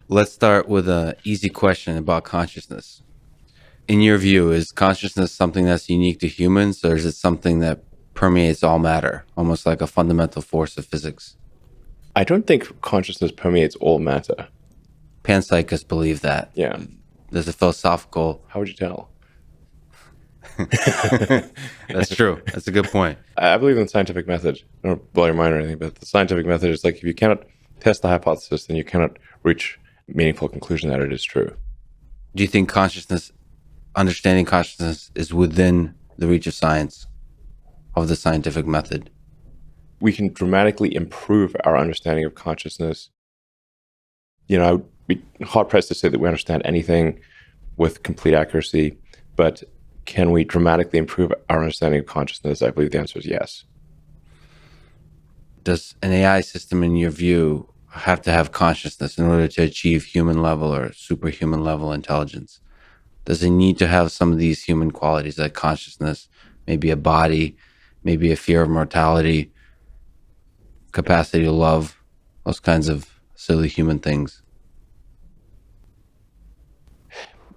Let's start with an easy question about consciousness. In your view, is consciousness something that's unique to humans, or is it something that permeates all matter, almost like a fundamental force of physics? I don't think consciousness permeates all matter. Panpsychists believe that. Yeah. There's a philosophical... How would you tell? That's true. That's a good point. I believe in the scientific method. I don't blow your mind or anything, but the scientific method is like, if you cannot test the hypothesis, then you cannot reach a meaningful conclusion that it is true. Do you think understanding consciousness is within the reach of science, of the scientific method? We can dramatically improve our understanding of consciousness. I would be hard-pressed to say that we understand anything with complete accuracy, but can we dramatically improve our understanding of consciousness? I believe the answer is yes. Does an AI system, in your view, have to have consciousness in order to achieve human level or superhuman level intelligence? Does it need to have some of these human qualities like consciousness, maybe a body, maybe a fear of mortality, capacity to love, those kinds of silly human things?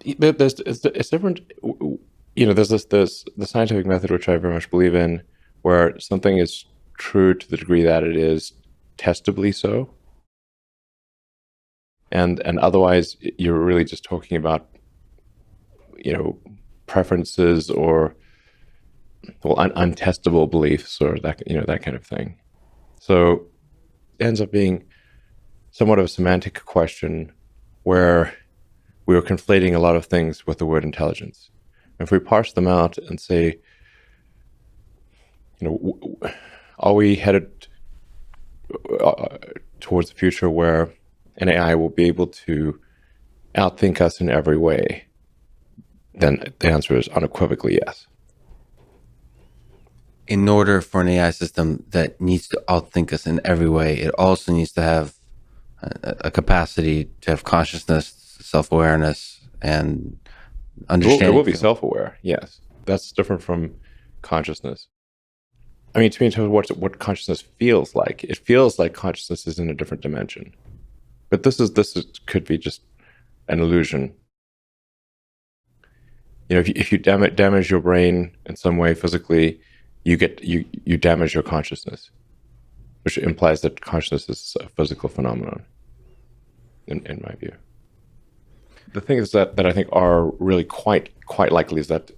It's different. There's the scientific method, which I very much believe in, where something is true to the degree that it is testably so. And otherwise, you're really just talking about, preferences or, untestable beliefs or that kind of thing. So it ends up being somewhat of a semantic question where we are conflating a lot of things with the word intelligence. If we parse them out and say, are we headed towards the future where an AI will be able to outthink us in every way? Then the answer is unequivocally yes. In order for an AI system that needs to outthink us in every way, it also needs to have a capacity to have consciousness, self-awareness, and understanding. It will be self-aware, yes. That's different from consciousness. I mean, to me, in terms of what consciousness feels like, it feels like consciousness is in a different dimension. But this could be just an illusion. If you damage your brain in some way physically, you damage your consciousness, which implies that consciousness is a physical phenomenon, in my view. The thing is that I think are really quite likely is that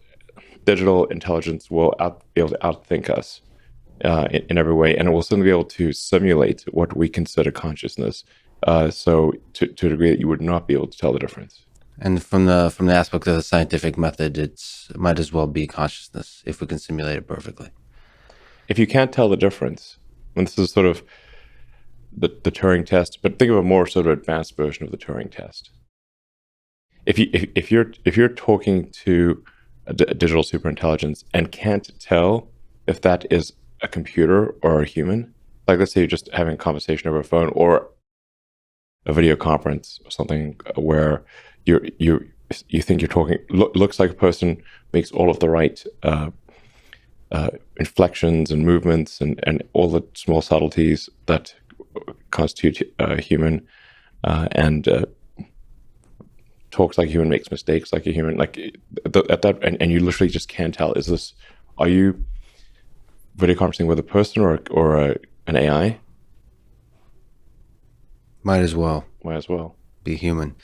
digital intelligence will be able to outthink us in every way, and it will certainly be able to simulate what we consider consciousness. So to a degree that you would not be able to tell the difference. And from the aspect of the scientific method, it might as well be consciousness if we can simulate it perfectly. If you can't tell the difference, and this is sort of the Turing test, but think of a more sort of advanced version of the Turing test. If you're talking to a digital superintelligence and can't tell if that is a computer or a human, like let's say you're just having a conversation over a phone or a video conference or something where you think you're talking, looks like a person, makes all of the right inflections and movements and all the small subtleties that constitute a human, and talks like a human, makes mistakes like a human, like at that, and you literally just can't tell, are you video conferencing with a person or an AI? Might as well Might as well be human.